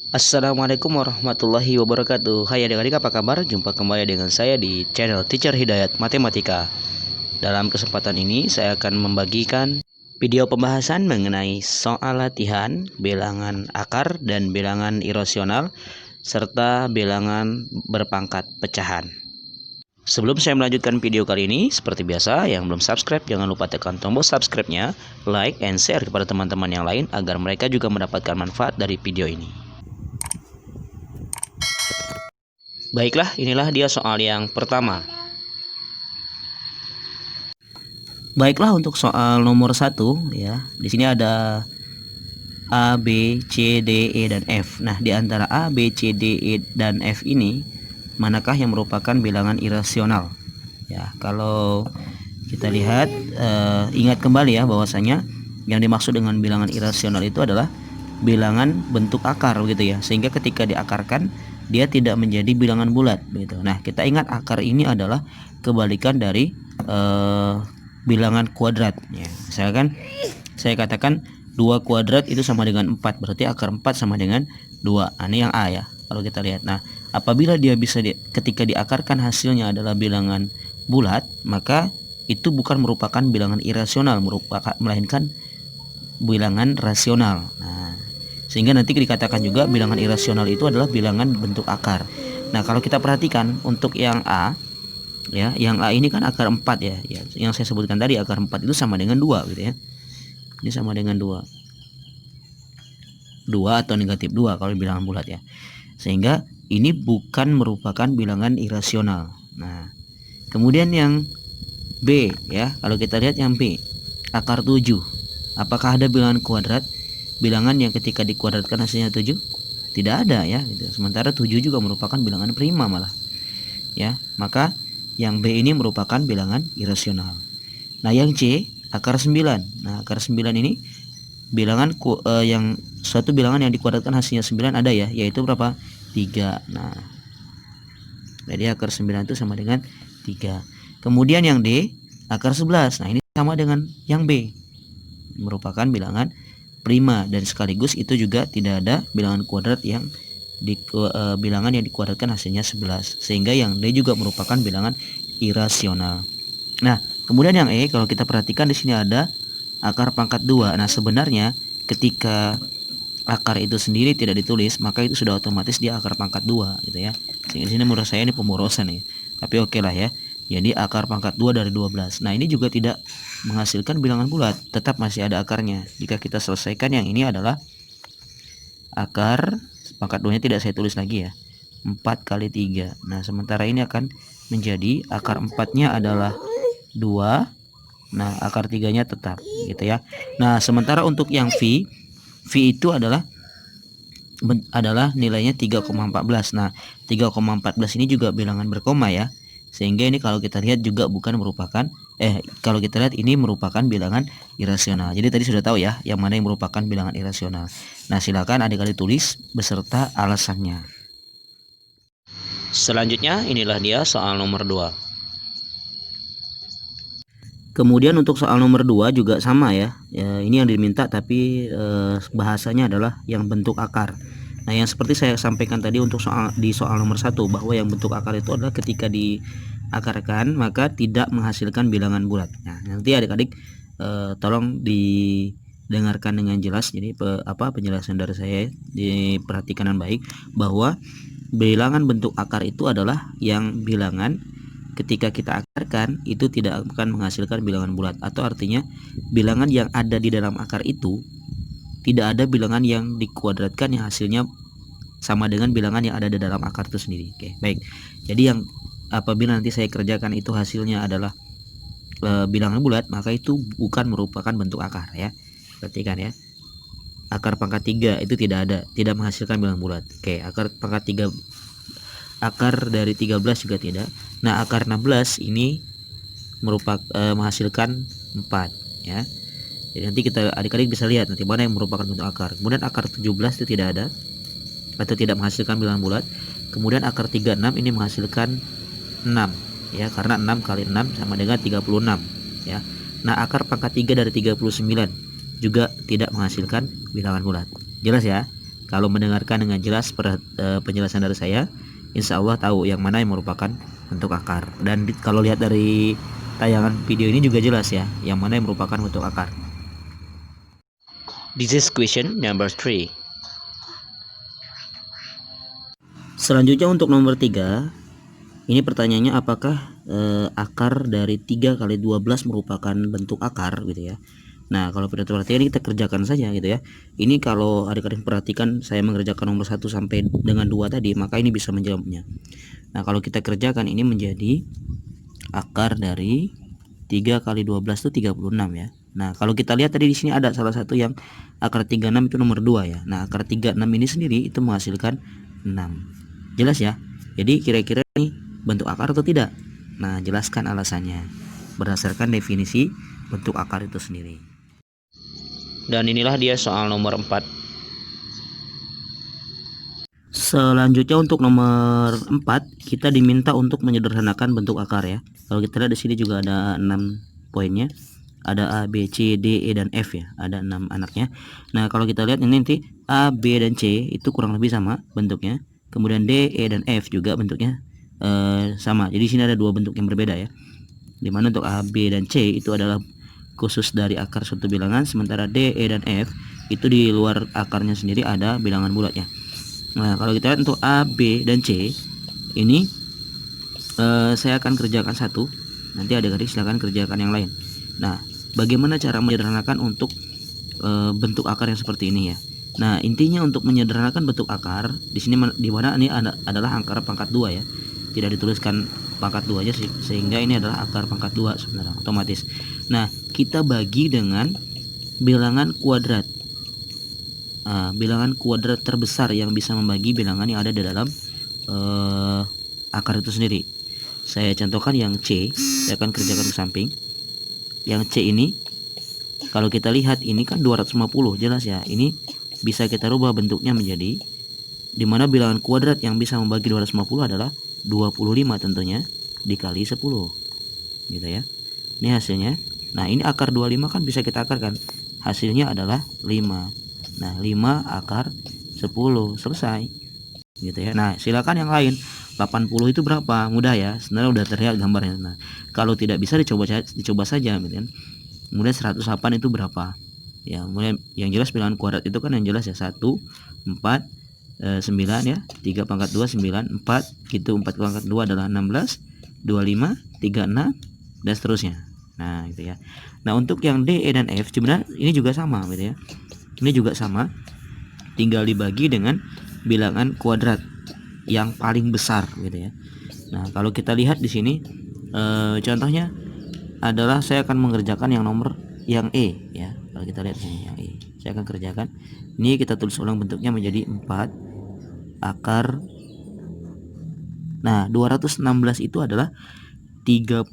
Assalamualaikum warahmatullahi wabarakatuh. Hai adik-adik, apa kabar? Jumpa kembali dengan saya di channel Teacher Hidayat Matematika. Dalam kesempatan ini saya akan membagikan video pembahasan mengenai soal latihan bilangan akar dan bilangan irasional serta bilangan berpangkat pecahan. Sebelum saya melanjutkan video kali ini, seperti biasa, yang belum subscribe jangan lupa tekan tombol subscribe-nya, like and share kepada teman-teman yang lain agar mereka juga mendapatkan manfaat dari video ini. Baiklah, inilah dia soal yang pertama. Baiklah, untuk soal nomor 1 ya. Di sini ada A, B, C, D, E dan F. Nah, di antara A, B, C, D, E dan F ini manakah yang merupakan bilangan irasional? Ya, kalau kita lihat ingat kembali ya bahwasanya yang dimaksud dengan bilangan irasional itu adalah bilangan bentuk akar gitu ya. Sehingga ketika diakarkan dia tidak menjadi bilangan bulat gitu. Nah, kita ingat akar ini adalah kebalikan dari bilangan kuadrat ya. Misalkan saya katakan 2 kuadrat itu sama dengan 4, berarti akar 4 sama dengan 2. Ini yang A ya. Kalau kita lihat. Nah, apabila dia bisa ketika diakarkan hasilnya adalah bilangan bulat, maka itu bukan merupakan bilangan irasional, melainkan bilangan rasional. Nah, sehingga nanti dikatakan juga bilangan irasional itu adalah bilangan bentuk akar. Nah, kalau kita perhatikan untuk yang A ya, yang A ini kan akar 4 ya. Yang saya sebutkan tadi akar 4 itu sama dengan 2 gitu ya. Ini sama dengan 2 atau negatif 2 kalau bilangan bulat ya. Sehingga ini bukan merupakan bilangan irasional. Nah, kemudian yang B ya, kalau kita lihat yang B, akar 7. Apakah ada bilangan kuadrat? Bilangan yang ketika dikuadratkan hasilnya 7? Tidak ada ya gitu. Sementara 7 juga merupakan bilangan prima malah. Ya, maka yang B ini merupakan bilangan irasional. Nah, yang C, akar 9. Nah, akar 9 ini bilangan yang suatu bilangan yang dikuadratkan hasilnya 9 ada ya, yaitu berapa? 3. Nah, jadi akar 9 itu sama dengan 3. Kemudian yang D, akar 11. Nah, ini sama dengan yang B, merupakan bilangan prima dan sekaligus itu juga tidak ada bilangan kuadrat yang bilangan yang dikuadratkan hasilnya 11, sehingga yang D juga merupakan bilangan irasional. Nah, kemudian yang E, kalau kita perhatikan di sini ada akar pangkat 2. Nah, sebenarnya ketika akar itu sendiri tidak ditulis, maka itu sudah otomatis dia akar pangkat 2 gitu ya. Sehingga di sini menurut saya ini pemborosan ya. Tapi oke lah ya. Jadi akar pangkat 2 dari 12. Nah, ini juga tidak menghasilkan bilangan bulat, tetap masih ada akarnya. Jika kita selesaikan, yang ini adalah akar pangkat 2-nya tidak saya tulis lagi ya. 4 kali 3. Nah, sementara ini akan menjadi akar 4-nya adalah 2. Nah, akar 3-nya tetap gitu ya. Nah, sementara untuk yang V itu adalah nilainya 3,14. Nah, 3,14 ini juga bilangan berkoma ya. Sehingga ini kalau kita lihat juga bukan merupakan kalau kita lihat ini merupakan bilangan irasional. Jadi tadi sudah tahu ya yang mana yang merupakan bilangan irasional. Nah, silakan adik-adik tulis beserta alasannya. Selanjutnya inilah dia soal nomor 2. Kemudian untuk soal nomor 2 juga sama ya. Ini yang diminta tapi bahasanya adalah yang bentuk akar. Nah, yang seperti saya sampaikan tadi untuk di soal nomor 1, bahwa yang bentuk akar itu adalah ketika diakarkan maka tidak menghasilkan bilangan bulat. Nah, nanti adik-adik tolong didengarkan dengan jelas. Jadi penjelasan dari saya diperhatikan dengan baik, bahwa bilangan bentuk akar itu adalah yang bilangan ketika kita akarkan itu tidak akan menghasilkan bilangan bulat, atau artinya bilangan yang ada di dalam akar itu tidak ada bilangan yang dikuadratkan yang hasilnya sama dengan bilangan yang ada di dalam akar itu sendiri. Oke, baik. Jadi yang apabila nanti saya kerjakan itu hasilnya adalah bilangan bulat, maka itu bukan merupakan bentuk akar ya. Perhatikan ya. Akar pangkat 3 itu tidak menghasilkan bilangan bulat. Oke, akar pangkat 3, akar dari 13 juga tidak. Nah, akar 16 ini menghasilkan 4 ya. Jadi nanti kita adik-adik bisa lihat nanti mana yang merupakan bentuk akar. Kemudian akar 17 itu tidak ada atau tidak menghasilkan bilangan bulat. Kemudian akar 36 ini menghasilkan 6 ya, karena 6 kali 6 sama dengan 36 ya. Nah, akar pangkat 3 dari 39 juga tidak menghasilkan bilangan bulat. Jelas ya? kalau mendengarkan dengan jelas penjelasan dari saya, insya Allah tahu yang mana yang merupakan bentuk akar. Dan kalau lihat dari tayangan video ini juga jelas ya, yang mana yang merupakan bentuk akar. This is question number 3. Selanjutnya untuk nomor 3, ini pertanyaannya apakah akar dari 3 kali 12 merupakan bentuk akar gitu ya. Nah, kalau pada perhatian kita kerjakan saja gitu ya. Ini kalau adik-adik perhatikan saya mengerjakan nomor 1 sampai dengan 2 tadi, maka ini bisa menjawabnya. Nah, kalau kita kerjakan ini menjadi akar dari 3 kali 12 itu 36 ya. Nah, kalau kita lihat tadi di sini ada salah satu yang akar 36 itu nomor 2 ya. Nah, akar 36 ini sendiri itu menghasilkan 6. Jelas ya? Jadi kira-kira ini bentuk akar atau tidak? Nah, jelaskan alasannya berdasarkan definisi bentuk akar itu sendiri. Dan inilah dia soal nomor 4. Selanjutnya untuk nomor 4, kita diminta untuk menyederhanakan bentuk akar ya. Kalau kita lihat di sini juga ada 6 poinnya. Ada A, B, C, D, E, dan F ya. Ada 6 anaknya. Nah, kalau kita lihat ini nanti A, B, dan C itu kurang lebih sama bentuknya. Kemudian D, E, dan F juga bentuknya sama. Jadi di sini ada 2 bentuk yang berbeda ya. Dimana untuk A, B, dan C itu adalah khusus dari akar suatu bilangan. Sementara D, E, dan F itu di luar akarnya sendiri ada bilangan bulatnya. Nah, kalau kita lihat untuk A, B, dan C ini saya akan kerjakan satu. Nanti adik-adik silahkan kerjakan yang lain. Nah, bagaimana cara menyederhanakan untuk bentuk akar yang seperti ini ya. Nah, intinya untuk menyederhanakan bentuk akar di sini di mana ini adalah akar pangkat 2 ya. Tidak dituliskan pangkat 2 aja sehingga ini adalah akar pangkat 2 sebenarnya otomatis. Nah, kita bagi dengan bilangan kuadrat. Bilangan kuadrat terbesar yang bisa membagi bilangan yang ada di dalam akar itu sendiri. Saya contohkan yang C, saya akan kerjakan ke samping. Yang C ini kalau kita lihat ini kan 250, jelas ya. Ini bisa kita rubah bentuknya menjadi dimana bilangan kuadrat yang bisa membagi 250 adalah 25 tentunya dikali 10 gitu ya. Ini hasilnya. Nah, ini akar 25 kan bisa kita akarkan. Hasilnya adalah 5. Nah, 5 akar 10 selesai gitu ya. Nah, silakan yang lain. 80 itu berapa? Mudah ya. Sebenarnya udah terlihat gambarnya. Nah, kalau tidak bisa dicoba saja gitu kan. Kemudian 108 itu berapa? Ya, mulai yang jelas bilangan kuadrat itu kan yang jelas ya 1, 4, 9 ya. 3 pangkat 2 9, 4 gitu. 4 pangkat 2 adalah 16, 25, 36 dan seterusnya. Nah, gitu ya. Nah, untuk yang D, E, dan F sebenarnya ini juga sama gitu ya. Ini juga sama. Tinggal dibagi dengan bilangan kuadrat yang paling besar gitu ya. Nah, kalau kita lihat di sini contohnya adalah saya akan mengerjakan yang nomor yang E ya. Kalau kita lihat sini yang E, saya akan kerjakan. Ini kita tulis ulang bentuknya menjadi 4 akar. Nah, 216 itu adalah 36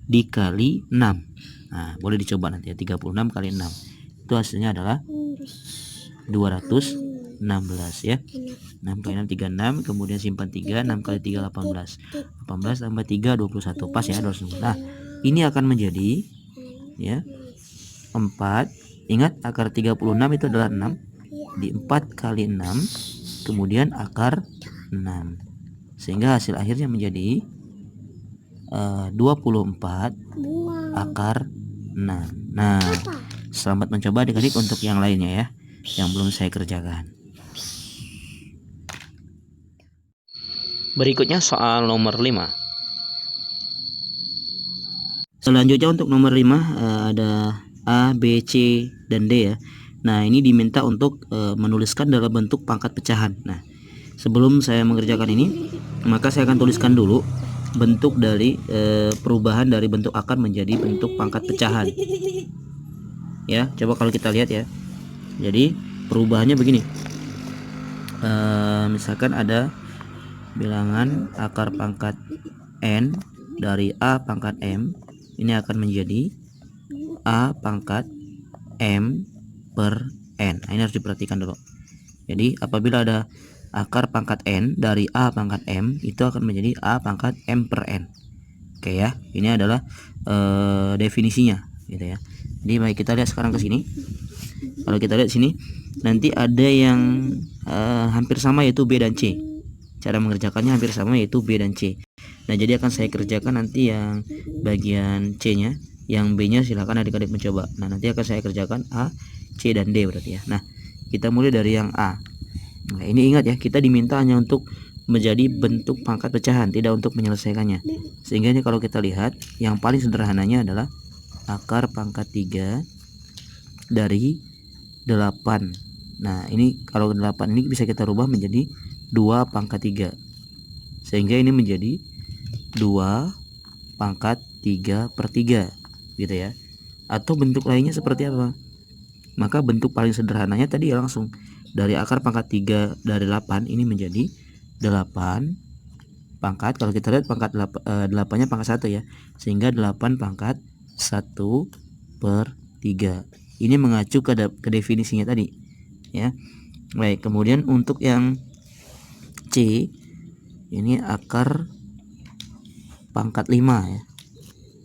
dikali 6. Nah, boleh dicoba nanti ya, 36 kali 6. Itu hasilnya adalah 216 ya. 6 kali 6 36, kemudian simpan 3, 6 kali 3 18. 18 tambah 3 21. Pas ya 216. Nah, ini akan menjadi ya 4. Ingat akar 36 itu adalah 6. Di 4 kali 6 kemudian akar 6. Sehingga hasil akhirnya menjadi 24 akar 6. Nah, selamat mencoba adik-adik untuk yang lainnya ya, yang belum saya kerjakan. Berikutnya soal nomor 5. Selanjutnya untuk nomor 5 ada A, B, C, dan D ya. Nah, ini diminta untuk menuliskan dalam bentuk pangkat pecahan. Nah, sebelum saya mengerjakan ini, maka saya akan tuliskan dulu bentuk dari perubahan dari bentuk akar menjadi bentuk pangkat pecahan. Ya, coba kalau kita lihat ya. Jadi perubahannya begini. Misalkan ada bilangan akar pangkat n dari A pangkat m, ini akan menjadi A pangkat m per n. Nah, ini harus diperhatikan dulu. Jadi apabila ada akar pangkat n dari A pangkat m, itu akan menjadi A pangkat m per n. Oke ya, ini adalah definisinya gitu ya. Jadi mari kita lihat sekarang ke sini. Kalau kita lihat sini nanti ada yang hampir sama, yaitu B dan C. Cara mengerjakannya hampir sama, yaitu B dan C. Nah, jadi akan saya kerjakan nanti yang bagian C-nya, yang B-nya silakan adik-adik mencoba. Nah, nanti akan saya kerjakan A, C, dan D berarti ya. Nah, kita mulai dari yang A. Nah, ini ingat ya, kita diminta hanya untuk menjadi bentuk pangkat pecahan, tidak untuk menyelesaikannya. Sehingga ini kalau kita lihat, yang paling sederhananya adalah akar pangkat 3 dari 8. Nah, ini kalau 8 ini bisa kita rubah menjadi 2 pangkat 3. Sehingga ini menjadi 2 pangkat 3/3 gitu ya. Atau bentuk lainnya seperti apa? Maka bentuk paling sederhananya tadi ya, langsung dari akar pangkat 3 dari 8 ini menjadi 8 pangkat, kalau kita lihat pangkat 8-nya pangkat 1 ya, sehingga 8 pangkat 1/3. Ini mengacu ke definisinya tadi ya. Baik, kemudian untuk yang C ini akar pangkat 5 ya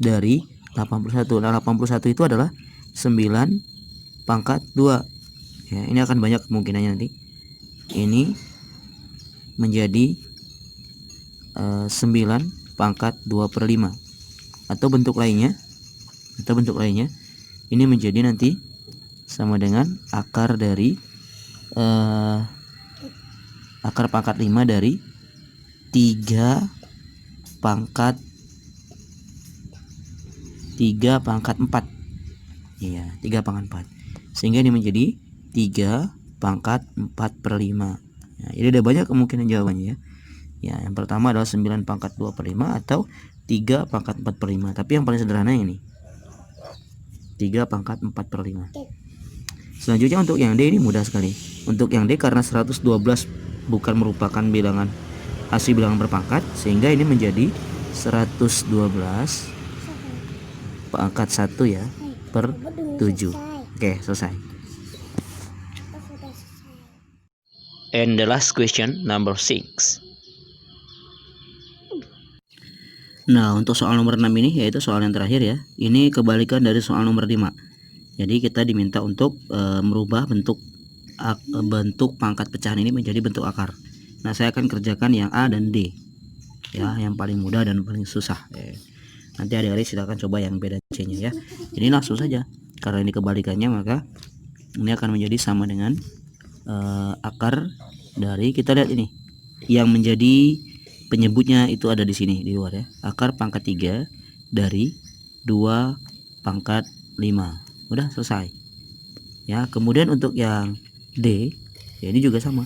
dari 81. Nah, 81 itu adalah 9 pangkat 2 ya. Ini akan banyak kemungkinannya nanti. Ini menjadi 9 pangkat 2/5. Atau bentuk lainnya ini menjadi nanti sama dengan akar dari akar pangkat 5 dari 3 pangkat 4. Iya, 3 pangkat 4. Sehingga ini menjadi 3 pangkat 4/5. Nah, jadi ada banyak kemungkinan jawabannya ya. Ya, yang pertama adalah 9 pangkat 2/5 atau 3 pangkat 4/5. Tapi yang paling sederhana ini 3 pangkat 4/5. Selanjutnya untuk yang D ini mudah sekali. Untuk yang D, karena 112 bukan merupakan bilangan hasil bilangan berpangkat, sehingga ini menjadi 112 pangkat 1 ya per 7. Oke, selesai. And the last question, number 6. Nah, untuk soal nomor 6 ini, yaitu soal yang terakhir ya, ini kebalikan dari soal nomor 5. Jadi kita diminta untuk merubah bentuk pangkat pecahan ini menjadi bentuk akar. Nah, saya akan kerjakan yang A dan D ya, yang paling mudah dan paling susah. Nanti adik-adik silakan coba yang B dan C nya ya. Ini langsung saja, karena ini kebalikannya, maka ini akan menjadi sama dengan akar dari, kita lihat ini yang menjadi penyebutnya itu ada di sini di luar ya, akar pangkat 3 dari 2 pangkat 5. Udah selesai ya. Kemudian untuk yang D ya, ini juga sama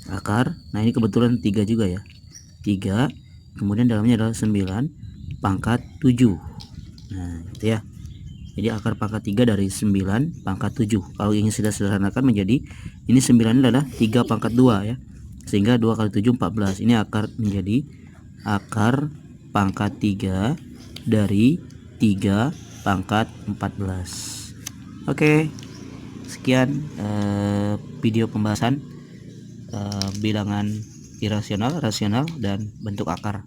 akar. Nah, ini kebetulan 3 juga ya, 3, kemudian dalamnya adalah 9 pangkat 7. Nah, gitu ya. Jadi akar pangkat 3 dari 9 pangkat 7. Kalau ingin sudah sederhanakan menjadi ini 9 adalah 3 pangkat 2 ya. Sehingga 2 kali 7 14. Ini akar menjadi akar pangkat 3 dari 3 pangkat 14. Oke. Sekian video pembahasan bilangan irasional, rasional, dan bentuk akar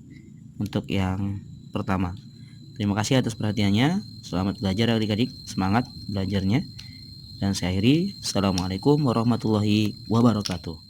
untuk yang pertama. Terima kasih atas perhatiannya. Selamat belajar adik-adik, semangat belajarnya. Dan saya akhiri, assalamualaikum warahmatullahi wabarakatuh.